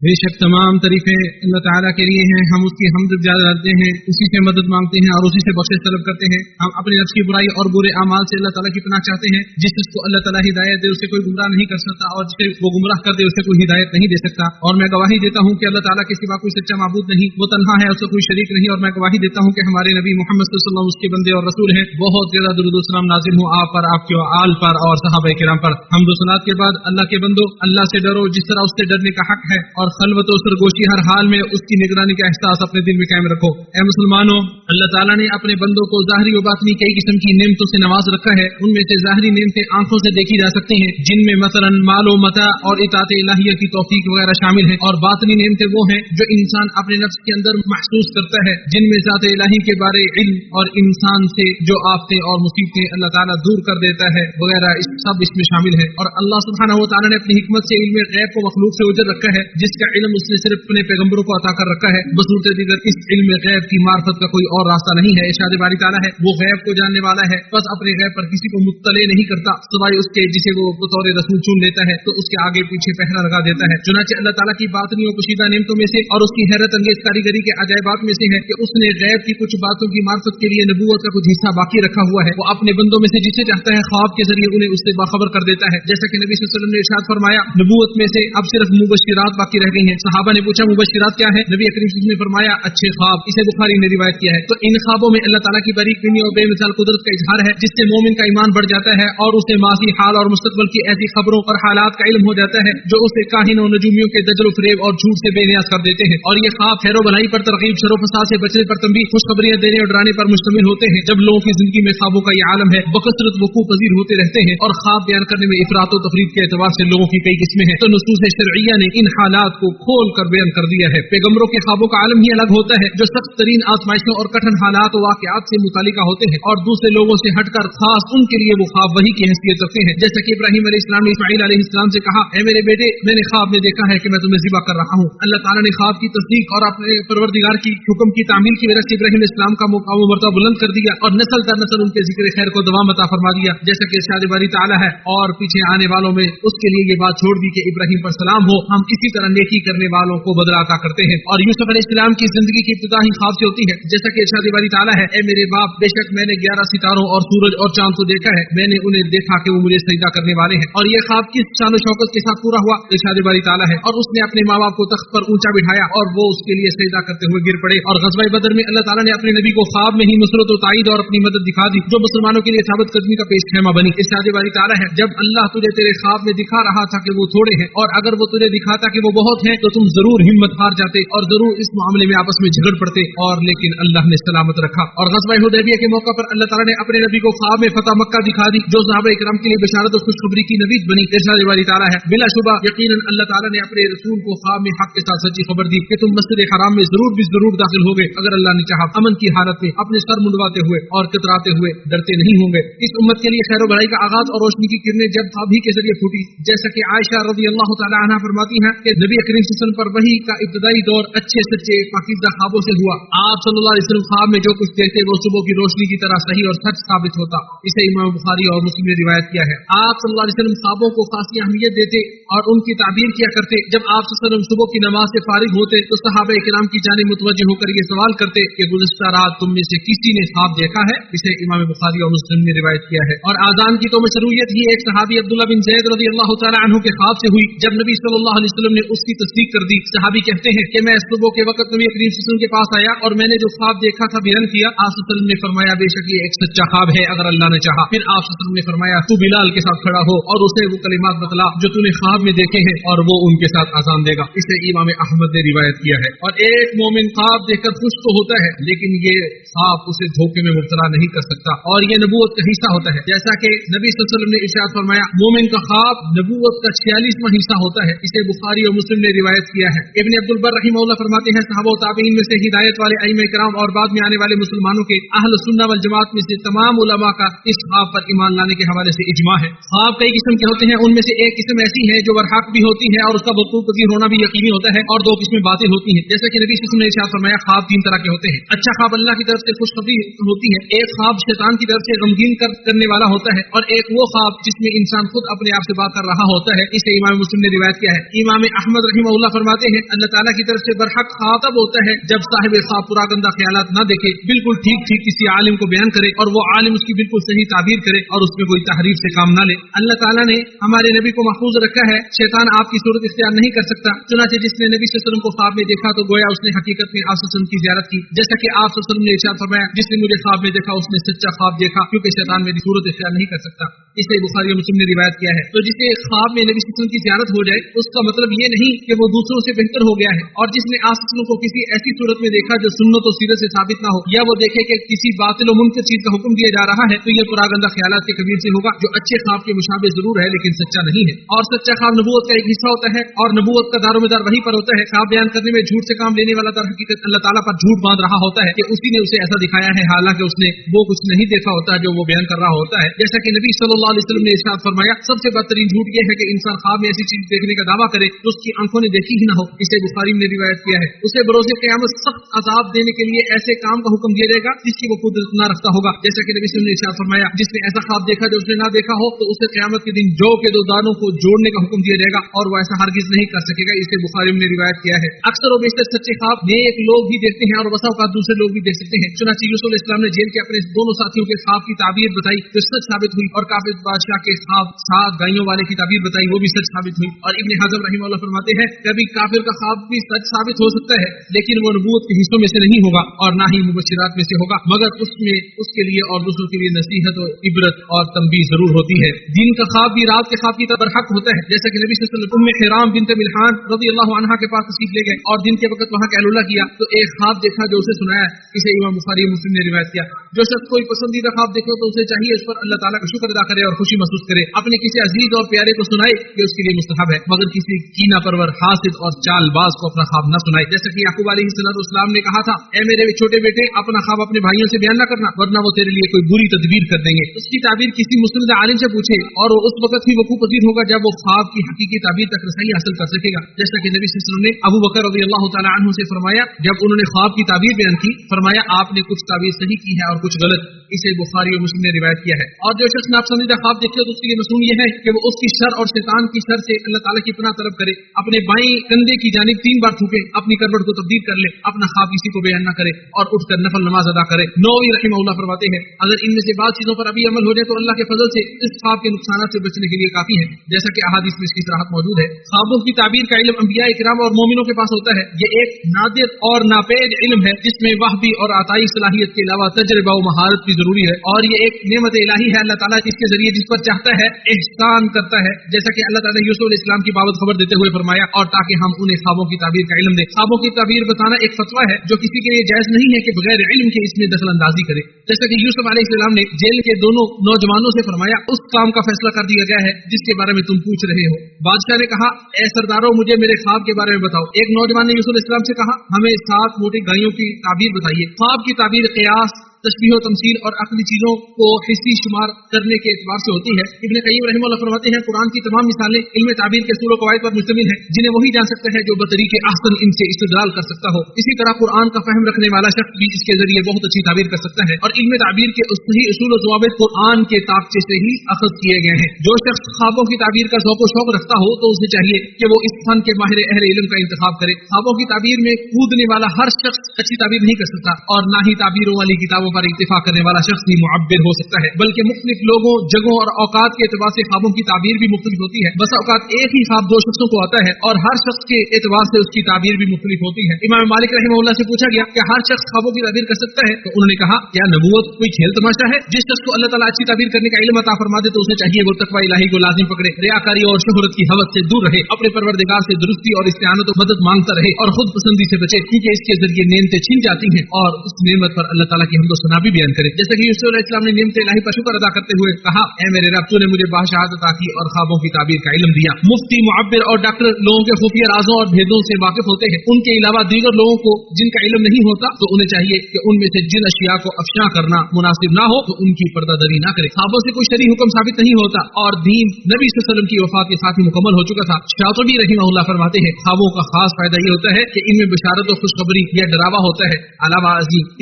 بے شک تمام طریقے اللہ تعالیٰ کے لیے ہیں، ہم اس کی حمد زیادہ کرتے ہیں، اسی سے مدد مانگتے ہیں اور اسی سے بخشش طلب کرتے ہیں۔ ہم اپنے نفس کی برائی اور برے اعمال سے اللہ تعالیٰ کی پناہ چاہتے ہیں۔ جس کو اللہ تعالیٰ ہدایت دے اسے کوئی گمراہ نہیں کر سکتا، اور جسے وہ گمراہ کر دے اسے کوئی ہدایت نہیں دے سکتا۔ اور میں گواہی دیتا ہوں کہ اللہ تعالیٰ کے سوا کوئی سچا معبود نہیں، وہ تنہا ہے، اس کا کوئی شریک نہیں۔ اور میں گواہی دیتا ہوں کہ ہمارے نبی محمد صلی اللہ علیہ وسلم اس کے بندے اور رسول ہیں۔ بہت زیادہ درود و سلام نازل ہوں آپ پر، آپ کے آل پر اور صحابہ کرام پر۔ حمد و ثناء کے بعد اللہ کے بندو، اللہ سے ڈرو جس طرح اس سے ڈرنے کا حق ہے، اور خلوت و سرگوشی ہر حال میں اس کی نگرانی کا احساس اپنے دل میں قائم رکھو۔ اے مسلمانوں، اللہ تعالیٰ نے اپنے بندوں کو ظاہری و باطنی کئی قسم کی نعمتوں سے نواز رکھا ہے۔ ان میں سے ظاہری نعمتیں آنکھوں سے دیکھی جا سکتی ہیں، جن میں مثلا مال و متاع اور اطاعت الہیہ کی توفیق وغیرہ شامل ہیں، اور باطنی نعمتیں وہ ہیں جو انسان اپنے نفس کے اندر محسوس کرتا ہے، جن میں ذات الہی کے بارے علم اور انسان سے جو آفتیں اور مصیبتیں اللہ تعالیٰ دور کر دیتا ہے وغیرہ، سب اس میں شامل ہے۔ اور اللہ سبحانہ و تعالیٰ نے اپنی حکمت سے علم غیب کو مخلوق سے اجر رکھا ہے، جس کا علم اس نے صرف اپنے پیغمبروں کو عطا کر رکھا ہے۔ بصورت دیگر اس علم غیب کی معرفت کا کوئی اور راستہ نہیں ہے۔ ارشاد باری تعالیٰ ہے، وہ غیب کو جاننے والا ہے، بس اپنے غیب پر کسی کو مطلع نہیں کرتا سوائے اس کے جسے وہ بطور رسول چن لیتا ہے تو اس کے آگے پیچھے پہرا لگا دیتا ہے۔ چنانچہ اللہ تعالیٰ کی باطنی و پوشیدہ نعمتوں میں سے اور اس کی حیرت انگیز کاریگری کے عجائبات میں سے ہے کہ اس نے غیب کی کچھ باتوں کی معرفت کے لیے نبوت کا کچھ حصہ باقی رکھا ہوا ہے۔ وہ اپنے بندوں میں سے جسے چاہتا ہے خواب کے ذریعے انہیں اس سے باخبر کر دیتا ہے، جیسا کہ نبی صلی اللہ علیہ وسلم نے ارشاد فرمایا، نبوت میں سے اب صرف مبشرات باقی رہ گئی ہیں۔ صحابہ نے پوچھا مبشرات کیا ہے؟ نبی کریم صلی اللہ علیہ وسلم نے فرمایا اچھے خواب۔ اسے بخاری نے روایت کیا ہے۔ تو ان خوابوں میں اللہ تعالیٰ کی باریک بینی اور بے مثال قدرت کا اظہار ہے، جس سے مومن کا ایمان بڑھ جاتا ہے اور اسے ماضی، حال اور مستقبل کی ایسی خبروں اور حالات کا علم ہو جاتا ہے جو اسے کاہن و نجومیوں کے دجل و فریب اور جھوٹ سے بے نیاز کر دیتے ہیں۔ اور یہ خواب خیر و بھلائی پر ترغیب، شر و فساد سے بچنے پر تنبیہ، خوشخبریاں دینے اور ڈرانے پر مشتمل ہوتے ہیں۔ جب لوگوں کی زندگی میں خوابوں کا یہ عالم ہے بکثرت وقوع پذیر ہوتے رہتے ہیں، اور خواب بیان کرنے میں افراط و تفریط کے اعتبار سے لوگوں کی کئی قسمیں ہیں، تو نصوص شرعیہ نے ان حالات کو کھول کر بیان کر دیا ہے۔ پیغمبروں کے خوابوں کا عالم ہی الگ ہوتا ہے جو سخت ترین آزمائشوں اور کٹھن حالات و واقعات سے متعلقہ ہوتے ہیں، اور دوسرے لوگوں سے ہٹ کر خاص ان کے لیے وہ خواب وحی کی حیثیت رکھتے ہیں۔ جیسا کہ ابراہیم علیہ السلام نے اسماعیل علیہ السلام سے کہا، اے میرے بیٹے، میں نے خواب میں دیکھا ہے کہ میں تمہیں ذبح کر رہا ہوں۔ اللہ تعالیٰ نے خواب کی تصدیق اور اپنے پروردگار کی حکم کی تعمیل کی وجہ سے ابراہیم علیہ السلام کا مقام و مرتبہ بلند کر دیا اور نسل در نسل ان کے ذکر خیر کو دوام عطا فرما دیا، جیسا کہ ارشاد باری تعالیٰ ہے، اور پیچھے آنے والوں میں اس کے لیے یہ بات چھوڑ دی کہ ابراہیم پر سلام ہو، ہم اسی طرح نیکی کرنے والوں کو بدلہ عطا کرتے ہیں۔ اور یوسف علیہ السلام کی زندگی کی ابتدا ہی خواب سے ہوتی ہے، جیسا کہ ارشاد باری تعالیٰ ہے، اے میرے باپ، بے شک میں نے 11 ستاروں اور سورج اور چاند کو دیکھا ہے، میں نے انہیں دیکھا کہ وہ مجھے سجدہ کرنے والے ہیں۔ اور یہ خواب کس شان و شوکت کے ساتھ پورا ہوا؟ ارشاد باری تعالیٰ ہے، اور اس نے اپنے ماں باپ کو تخت پر اونچا بٹھایا اور وہ اس کے لیے سجدہ کرتے ہوئے گر پڑے۔ اور غزوہ بدر میں اللہ تعالیٰ نے اپنے نبی کو خواب میں ہی نصرت و تائید اور اپنی مدد دکھا دی، جو مسلمانوں کے لیے ثابت قدمی کا پیش خیمہ بنی۔ ارشاد باری تعالیٰ ہے، جب اللہ تجھے تیرے خواب میں دکھا رہا تھا کہ وہ تھوڑے ہیں، اور اگر وہ تجھے دکھاتا کہ وہ بہت ہیں، تو تم ضرور ہمت ہار جاتے اور ضرور اس معاملے میں آپس میں جھگڑ پڑتے، اور لیکن اللہ نے سلامت رکھا۔ اور غزوہ حدیبیہ کے موقع پر اللہ تعالیٰ نے اپنے نبی کو خواب میں فتح مکہ دکھا دی، جو صحابہ کرام کے لیے بشارت اور خوشخبری کی نوید بنی۔ ارشاد باری تعالیٰ ہے، بلا شبہ یقیناً اللہ تعالیٰ نے اپنے رسول کو خواب میں حق کے ساتھ سچی خبر دی کہ تم مسجد حرام میں ضرور بھی ضرور داخل ہوگے اگر اللہ نے چاہا، امن کی حالت میں اپنے سر منڈواتے ہوئے اور کتراتے ہوئے، ڈرتے نہیں ہوں گے۔ اس امت کے لیے خیر و بھلائی کا آغاز اور روشنی کی کرنیں جب خواب ہی کے ذریعے پھوٹی، جیسا کہ عائشہ رضی اللہ تعالیٰ عنہا فرماتی ہیں کہ نبی کریم صلی اللہ علیہ وسلم پر وحی کا ابتدائی دور اچھے سچے پاکیزہ خوابوں سے ہوا۔ آپ صلی اللہ علیہ وسلم خواب میں جو کچھ دیکھتے وہ صبح کی روشنی کی طرح صحیح اور سچ ثابت ہوتا۔ اسے امام بخاری اور مسلم نے روایت کیا ہے۔ آپ صلی اللہ علیہ وسلم خوابوں کو خاصی اہمیت دیتے اور ان کی تعبیر کیا کرتے۔ جب آپ صلی اللہ علیہ وسلم صبح کی نماز سے فارغ ہوتے تو صحابہ کرام کی جانب متوجہ ہو کر یہ سوال کرتے کہ گزشتہ رات تم میں سے کسی نے خواب دیکھا ہے؟ اسے امام بخاری اور مسلم نے روایت کیا ہے۔ اور آذان کی تو مشروعیت ہی ایک صحابی عبداللہ بن زید رضی اللہ تعالیٰ عنہ کے خواب سے ہوئی۔ جب نبی صلی اللہ علیہ وسلم نے اس کی تصدیق کر دی، صحابی کہتے ہیں کہ میں صبح کے وقت نبی کریم صلی اللہ علیہ وسلم کے پاس آیا اور میں نے جو خواب دیکھا تھا بیان کیا۔ آپ صلی اللہ علیہ وسلم نے فرمایا بے شک یہ ایک سچا خواب ہے اگر اللہ نے چاہا۔ پھر آپ صلی اللہ علیہ وسلم نے فرمایا تو بلال کے ساتھ کھڑا ہو اور اسے وہ کلمات بتلا جو تو نے خواب میں دیکھے ہیں اور وہ ان کے ساتھ آزان دے گا۔ اسے امام احمد نے روایت کیا ہے۔ اور ایک مومن خواب دیکھ کر خوش تو ہوتا ہے لیکن یہ خواب اسے دھوکے میں مبتلا نہیں کر سکتا، اور یہ نبوت کا حصہ ہوتا ہے، جیسا کہ نبی صلی اللہ علیہ وسلم نے ارشاد فرمایا مومن کا خواب نبوت کا 46واں حصہ ہوتا ہے۔ اسے بخاری اور مسلم نے روایت کیا ہے۔ ابن عبد البر رحمہ اللہ فرماتے ہیں صحابہ و تابعین میں سے ہدایت والے ائمہ کرام اور بعد میں آنے والے مسلمانوں کے اہل سنہ والجماعت میں سے تمام علماء کا اس خواب پر ایمان لانے کے حوالے سے اجماع ہے۔ خواب کئی قسم کے ہوتے ہیں، ان میں سے ایک قسم ایسی ہے جو برحق بھی ہوتی ہے اور اس کا وقوع پذیر ہونا بھی یقینی ہوتا ہے، اور دو قسمیں باطل ہوتی ہیں، جیسا کہ نبی صلی اللہ علیہ وسلم نے ارشاد فرمایا خواب 3 طرح کے ہوتے ہیں۔ اچھا خواب اللہ کی طرف سے خوشخبری ہوتی ہے، ایک خواب شیطان کی طرف سے غمگین کرنے والا ہوتا ہے، اور ایک وہ خواب جس میں انسان خود اپنے آپ سے بات کر رہا ہوتا ہے۔ اسے امام مسلم نے روایت کیا ہے۔ امام احمد रहिमहुल्लाह फरमाते हैं अल्लाह ताला की तरफ से बरहक ख्वाब तब होता है जब साहिब ख्वाब पूरा गंदा ख्यालात ना देखे, बिल्कुल ठीक ठीक किसी आलिम को बयान करे और वो आलिम उसकी बिल्कुल सही ताबीर करे और उसमें कोई तहरीफ से काम ना ले। अल्लाह ताला ने हमारे नबी को महफूज रखा है, शैतान आपकी सूरत इख्तियार नहीं कर सकता। चुनांचे जिसने नबी सल्लल्लाहु अलैहि वसल्लम को ख्वाब में देखा तो गोया उसने हकीकत में आप सल्लल्लाहु अलैहि वसल्लम की ज़ियारत की, जैसा कि आप सल्लल्लाहु अलैहि वसल्लम ने इरशाद फरमाया जिसने मुझे ख्वाब में देखा उसने सच्चा ख्वाब देखा, क्योंकि शैतान मेरी सूरत इख्तियार नहीं कर सकता। इसे बुखारी और मुस्लिम ने रिवायत किया है। तो जिसे ख्वाब में नबी सल्लल्लाहु अलैहि वसल्लम की ज़ियारत हो जाए उसका मतलब ये नहीं कि वो दूसरों से बेहतर हो गया है, और जिसने आप सल्लल्लाहु अलैहि वसल्लम को किसी ऐसी सूरत में देखा जो सुन्नत और सीरत से साबित ना हो, या वो देखे कि किसी बातिल और मुनकर चीज का हुक्म दिया जा रहा है, तो ये पुरागंदा ख्यालात के कबीर से होगा जो अच्छे ख्वाब के मुशाबे जरूर है लेकिन सच्चा नहीं है। और सच्चा ख्वाब नबूवत का एक हिस्सा होता है और नबूवत का दारोमदार वही पर होता है। ख्वाब बयान करने में झूठ से काम लेने वाला दर हकीकत अल्लाह ताला पर झूठ बांध रहा होता है कि उसी ने उसे ऐसा दिखाया है, हालांकि उसने वो कुछ नहीं देखा होता जो वो बयान कर रहा होता है। जैसा कि नबी सल्लल्लाहु अलैहि वसल्लम ने इरशाद फरमाया सबसे बदतरीन झूठ ये है कि इंसान ख्वाब में ऐसी चीज देखने का दावा करे जो उसकी आंखों ने देखी ही ना हो। इसे बुखारी ने रिवायत किया है। उसे बरोज़े क़यामत सख्त अज़ाब देने के लिए ऐसे काम का हुक्म दिया जाएगा जिसकी वो खुद न रखता होगा, जैसा कि नबी सल्लल्लाहु अलैहि वसल्लम ने इरशाद फरमाया जिसने ऐसा ख्वाब देखा जो उसने ना देखा हो तो उसे क़यामत के दिन जौ के दो दानों को जोड़ने का हुक्म दिया जाएगा और वो ऐसा हरगिज नहीं कर सकेगा। इसे बुखारी ने रिवायत किया है। अक्सर और बेशतर सच्चे ख्वाब नेक लोग भी देखते हैं और बसा औकात दूसरे लोग भी देख सकते हैं। चुनांचे यूसुफ अलैहिस्सलाम ने जेल के अपने दोनों साथियों के ख्वाब की ताबीर बताई जो सच साबित हुई, और काफिर बादशाह के ख्वाब 7 गायों वाले की ताबीर बताई वो भी सच साबित हुई। और इब्न हज़म रहमतुल्लाह फरमाते हैं कभी काफिर का ख्वाब भी सच साबित हो सकता है लेकिन वो नबूवत के हिस्सों में से नहीं होगा और ना ही मुबश्शिरात में से होगा, मगर उसमें उसके लिए और दूसरों के लिए नसीहत और इबरत और तंबीह जरूर होती है। दिन का ख्वाब भी रात के ख्वाब की तरह बरहक होता है, जैसा कि नबी सल्लल्लाहु अलैहि वसल्लम उम्मे हिराम बिन्त मिल्हान रज़ियल्लाहु अन्हा के पास तशरीफ ले गए और दिन के वक्त वहां कहलुला किया तो एक ख्वाब देखा जो उसे सुनाया। इसे इमाम बुखारी मुस्लिम ने रिवायत किया। जो शख्स कोई पसंदीदा ख्वाब देखो तो उसे चाहिए उस पर अल्लाह ताला का शुक्र अदा करे और खुशी महसूस करे, अपने किसी अजीज और प्यारे को सुनाए ये उसके लिए मुस्तहब है, मगर किसी कीना परवर हासिद और चालबाज को अपना ख्वाब न सुनाए। जैसा कि याकूब अलैहिस्सलाम ने कहा था ऐ मेरे छोटे बेटे अपना ख्वाब अपने भाइयों से बयान न करना वरना वो तेरे लिए कोई बुरी तदबीर कर देंगे। उसकी ताबीर किसी मुस्लिम आलिम से पूछे और वो उस वक्त ही वकूफ पजीर होगा जब वो ख्वाब की हकीकी ताबीर तक रसाई हासिल कर सकेगा। जैसा कि नबी सल्लल्लाहु अलैहि वसल्लम ने अबू बकर रज़ियल्लाहु तआला अन्हु से फरमाया जब उन्होंने ख्वाब की ताबीर बयान की, फरमाया आपने कुछ ताबीर सही की है और कुछ गलत। इसे बुखारी और मुस्लिम ने रिवायत किया है। और जो शख्स नापसंदीदा ख्वाब देखे तो उसके लिए मसून यह है कि वो उसकी शर और शैतान की शर से अल्लाह ताला की पनाह तलब करे, अपने बाएं कंधे की जानिब 3 बार थूके, अपनी करवट को तब्दील कर ले, अपना ख्वाब किसी को बयान न करे और उठकर नफल नमाज अदा करे। नौवी रहमतुल्लाह फरमाते हैं अगर इनमें से बात चीजों पर अभी अमल हो जाए तो अल्लाह के फजल से इस ख्वाब के नुकसानात से बचने के लिए काफी है, जैसा कि अहादीस में इसकी सराहत मौजूद है। ख्वाबों की ताबीर का इल्म अंबिया इकराम और मोमिनों के पास होता है। ये एक नादिर और नापेद इल्म है जिसमें वहबी और आताई सलाहियत के अलावा तजर्बा और महारत भी जरूरी है, और ये एक नेमत इलाही है। अल्लाह ताला इसके जरिए जिस पर चाहता है एहसान करता है, जैसा कि अल्लाह ताला ने यूसुफ अलैहिस्सलाम की बाबत खबर देते हुए फरमाया और ताकि हम उन्हें ख्वाबों की ताबीर का इल्म दें। ख्वाबों की ताबीर बताना एक फतवा है जो किसी के लिए जायज नहीं है कि बगैर इल्म के इसमें दखल अंदाजी करे। जैसा कि यूसुफ अलैहिस्सलाम ने जेल के दोनों नौजवानों से फरमाया उस काम का फैसला कर दिया गया है जिसके बारे में तुम पूछ रहे हो। बादशाह ने कहा ए सरदारों मुझे मेरे ख्वाब के बारे में बताओ। एक नौजवान ने यूसुफ अलैहिस्सलाम से कहा हमें 7 मोटी गायों की ताबीर बताइए। ख्वाब की ताबीर क़ियास तशबीह और तमसील और अक्ली चीजों को हिस्सी शुमार करने के एतबार से होती है। इब्न क़य्यिम रहमतुल्लाह फरमाते हैं कुरान की तमाम मिसालें इल्म ताबीर के उसूल और क़वाइद पर मुश्तमिल है जिन्हें वही जान सकता है जो बतरीके अहसन इनसे इस्तिदलाल कर सकता हो। इसी तरह कुरान का फहम रखने वाला शख्स भी इसके जरिए बहुत अच्छी ताबीर कर सकता है और इल्म ताबीर के सही उसूल और ज़वाबित कुरान के ताक़चे से ही अखज़ किए गए हैं। जो शख्स ख्वाबों की ताबीर का शौक व शौक रखता हो तो उसे चाहिए कि वो इस फन के माहिर अहले इल्म का इंतखाब करे। ख्वाबों की ताबीर में कूदने वाला हर शख्स अच्छी ताबीर नहीं कर सकता और ना ही ताबीरों वाली किताबों पर इत्तिफाक करने वाला शख्स भी मुअब्बिर हो सकता है, बल्कि मुख्तलिफ लोगों जगहों और औकात के एतबार से ख्वाबों की ताबीर भी मुख्तलिफ होती है। बस औकात एक ही ख्वाब 2 शख्सों को आता है और हर शख्स के एतबार से उसकी ताबीर भी मुख्तलिफ होती है। इमाम मालिक रहमतुल्लाह से पूछा गया कि हर शख्स ख्वाबों की ताबीर कर सकता है, तो उन्होंने कहा क्या नबूवत कोई खेल तमाशा है? जिस शख्स को अल्लाह ताला अच्छी ताबीर करने का इल्म अता फरमा दे तो उसे चाहिए वो तकवा इलाही को लाजिम पकड़े, रियाकारी और शोहरत की हवस से दूर रहे, अपने परवरदिगार से दुरुस्ती और इस्तिआनत और मदद मांगता रहे और खुद पसंदी से बचे, क्योंकि इसके जरिए नेमतें छिन जाती हैं और उस नेमत पर अल्लाह ताला की हम्द व सना भी बयान करे। जैसे कि यूसुफ अलैहिस्सलाम ने नेमत इलाही पर शुक्र अदा करते हुए कहा ऐ मेरे रब तूने मुझे बाशहादत अता की और ख्वाबों की ताबीर का इल्म दिया। मुफ्ती मुअब्बिर और डॉक्टर लोगों के खुफिया राजों और भेदों से वाकिफ होते हैं, उनके अलावा दीगर लोगों को जिनका इल्म नहीं होता तो उन्हें चाहिए कि उनमें से जिन अशिया को अफशा करना मुनासिब ना हो तो उनकी पर्दादरी ना करे। ख्वाबों से कोई शरई हुक्म साबित नहीं होता और दीन नबी सल्लल्लाहु अलैहि वसल्लम की वफात के साथ ही मुकम्मल हो चुका था। शातिबी रहमतुल्लाह फरमाते हैं ख्वाबों का खास फायदा ये होता है कि इनमें बशारत और खुशखबरी या डरावा होता है, अलावा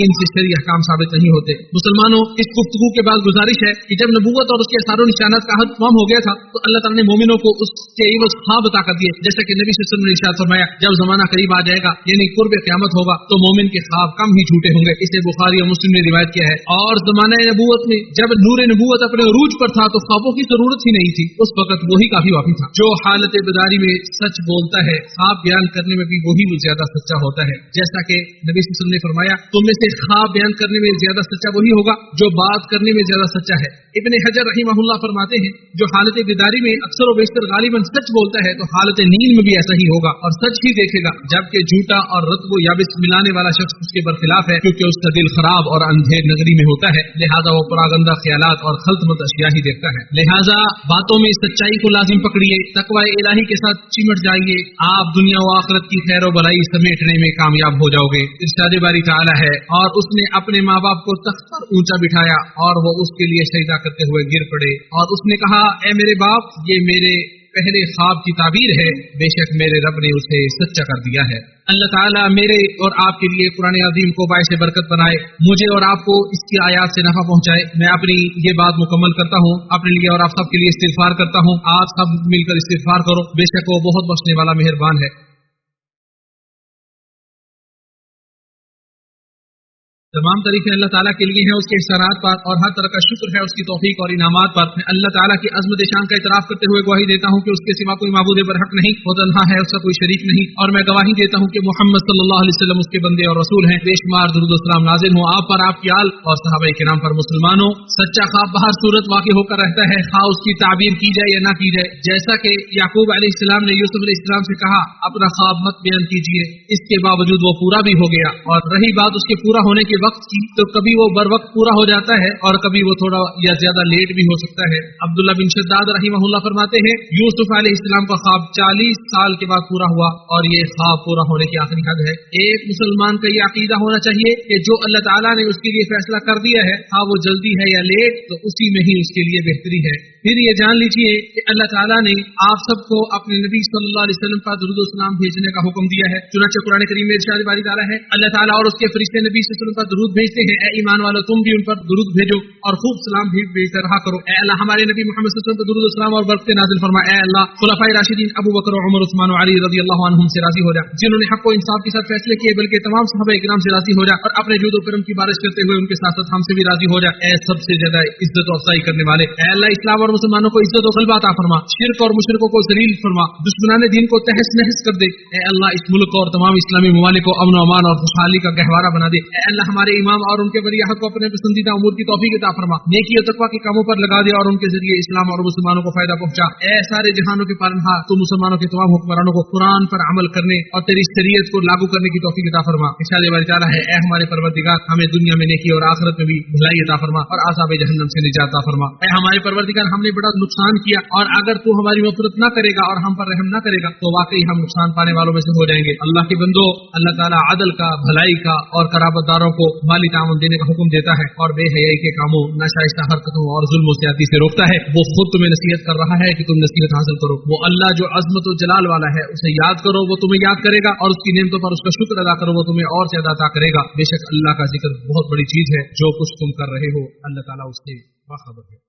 इनसे शरई अहकाम साबित साबित नहीं होते। मुसलमानों, इस गुफ्तगू के बाद गुजारिश है कि जब नबूवत और उसके असार निशानात का हद तमाम हो गया था तो अल्लाह ताला ने मोमिनों को उसके एवज ख्वाब अता कर दिए, जैसा कि नबी सल्लल्लाहु अलैहि वसल्लम ने इरशाद फरमाया, जब जमाना करीब आ जाएगा यानी कुर्ब क़यामत होगा तो मोमिन के ख्वाब कम ही झूठे होंगे। इसे बुखारी और मुस्लिम ने रिवायत किया है। और ज़माना नबूवत में जब नूर नबूवत अपने उरूज पर था तो ख्वाबों की जरूरत ही नहीं थी, उस वक्त वही काफी वाफी था। जो हालत बेदारी में सच बोलता है, ख्वाब बयान करने में भी वही ज्यादा सच्चा होता है। जैसा कि नबी सल्लल्लाहु अलैहि वसल्लम ने फरमाया, तुम में से ख्वाब बयान करने में ज्यादा सच्चा वही होगा जो बात करने में ज्यादा सच्चा है। इब्ने हजर रहिमहुल्लाह फरमाते हैं, जो हालत बेदारी में अक्सर व बेशतर गालिबन सच बोलता है तो हालत नींद में भी ऐसा ही होगा और सच ही देखेगा, जबकि झूठा और रत्ब याबिस मिलाने वाला शख्स उसके बरखिलाफ है, क्योंकि उसका दिल खराब और अंधेर नगरी में होता है, लिहाजा वो परागंदा ख्यालात और खल्तमत अशिया ही देखता है। लिहाजा बातों में सच्चाई को लाजिम पकड़िए, तकवा इलाही के साथ चिमट जाइए, आप दुनिया व आखिरत की खैर व भलाई समेटने में कामयाब हो जाओगे। इरशाद बारी ताला है, और उसने अपने माँ बाप को तख्त पर ऊंचा बिठाया और वो उसके लिए सजदा करते हुए गिर पड़े और उसने कहा, ए मेरे बाप, ये मेरे पहले ख्वाब की ताबीर है, बेशक मेरे रब ने उसे सच्चा कर दिया है। अल्लाह ताला मेरे और आपके लिए कुरान अज़ीम को बाइस बरकत बनाए, मुझे और आपको इसकी आयत से नफा पहुंचाए। मैं अपनी ये बात मुकम्मल करता हूँ, अपने लिए और आप सबके लिए इस्तिग़फ़ार करता हूँ। आप सब मिलकर इस्तिग़फ़ार करो, बेशक वो बहुत बख्शने वाला मेहरबान है। तमाम तारीफें अल्लाह ताला के लिए हैं, उसके एहसानात पर, और हर तरह का शुक्र है उसकी तौफीक और इनामात पर। मैं अल्लाह ताला की अज़मत शान का इतराफ़ करते हुए गवाही देता हूँ कि उसके सिवा कोई माबूद बरहक नहीं, वो तन्हा है, उसका कोई शरीक नहीं। और मैं गवाही देता हूँ कि मोहम्मद सल्लल्लाहु अलैहि वसल्लम उसके बंदे और रसूल हैं। बेशुमार दुरूद व सलाम नाज़िल हो आप पर, आपकी आल और सहाबाए किराम पर। मुसलमानों, सच्चा ख्वाब बाहर सूरत वाक़ई होकर रहता है, खा उसकी ताबीर की जाए या ना की जाए। जैसा कि याकूब अलैहिस्सलाम ने यूसुफ अलैहिस्सलाम से कहा, अपना ख्वाब मत बयान कीजिए, इसके बावजूद वो पूरा भी हो गया। और रही बात उसके पूरा होने के वक्त की, तो कभी वो बर वक्त पूरा हो जाता है और कभी वो थोड़ा या ज्यादा लेट भी हो सकता है। अब्दुल्ला बिन शद्दाद रहिमहुल्लाह फरमाते हैं, यूसुफ अलैहिस्सलाम का ख्वाब 40 साल के बाद पूरा हुआ और ये ख्वाब पूरा होने की आखिरी हद है। एक मुसलमान का ये अकीदा होना चाहिए कि जो अल्लाह ताला ने उसके लिए फैसला कर दिया है, हाँ वो जल्दी है या लेट, तो उसी में ही उसके लिए बेहतरी है। फिर ये जान लीजिए कि अल्लाह ताला ने आप सबको अपने नबी सल्लल्लाहु अलैहि वसल्लम का दुरूद व सलाम भेजने का हुक्म दिया है। चुनांचे कुरान करीम में इरशाद बारी ताला है, अल्लाह ताला और उसके फरिश्ते नबी सल्लल्लाहु अलैहि वसल्लम का दुरूद भेजते हैं, ए ईमान वालों तुम भी उन पर दुरूद भेजो और खूब सलाम भी भेजते रहा करो। ए अल्लाह हमारे नबी मोहम्मद सल्लल्लाहु अलैहि वसल्लम का दुरूद व सलाम और बरकतें नाज़िल फरमा। ए अल्लाह खुलफाए राशिदीन अबू बकर, उमर, उस्मान और अली रज़ियल्लाहु अन्हुम से राजी हो जा, जिन्होंने हक व इंसाफ के साथ फैसले किए, बल्कि तमाम सहाबाए किराम से राजी हो जा और अपने जुद व करम की बारिश करते हुए उनके साथ साथ हमसे भी राजी हो जा। ए सबसे ज्यादा इज्जत और अफजाई करने वाले, ए अल्लाह इस्लाम और मुसलमानों को इज्जत गलबा अता फरमा, शिर्क और मुशरिकों को जलील फरमा, दुश्मनाने दीन को तहस नहस कर दे। ए अल्लाह इस मुल्क और तमाम इस्लामी ममालिक को अमन अमान और खुशहाली का गहवारा बना दे। ए अल्लाह हमारे इमाम और उनके वलियात को अपने पसंदीदा उमूर की तौफीक अता फरमा, नेकी और तकवा के कामों पर लगा दे और उनके जरिए इस्लाम और मुसलमानों को फायदा पहुंचा। ए सारे जहानों के पालनहार, तू मुसलमानों के तमाम हुक्मरानों को कुरान पर अमल करने और तेरी शरीयत को लागू करने की तौफीक अता फरमा। इरशाद बारी ताला है, ए हमारे परवरदिगार हमें दुनिया में नेकी और आखिरत में भी भलाई अता फरमा और अज़ाब जहन्नम से निजात अता फरमा। ए हमारे परवरदिगार हमने बड़ा नुकसान किया और अगर तू हमारी मग़फ़िरत न करेगा और हम पर रहम न करेगा तो वाकई हम नुकसान पाने वालों में से हो जाएंगे। अल्लाह के बंदो, अल्लाह ताला अदल का, भलाई का और कराबतदारों को माली ताउन देने का हुक्म देता है और बेहयाई के कामों, नाशाइस्ता हरकतों और जुल्म ज्यादती से रोकता है। वो खुद तुम्हें नसीहत कर रहा है कि तुम नसीहत हासिल करो। वो अल्लाह जो अज़मत और जलाल वाला है, उसे याद करो, वो तुम्हें याद करेगा और उसकी नेमतों पर उसका शुक्र अदा करो, वो तुम्हें और ज्यादा अता करेगा। बेशक अल्लाह का जिक्र बहुत बड़ी चीज है, जो कुछ तुम कर रहे हो अल्लाह ताला उससे बाखबर है।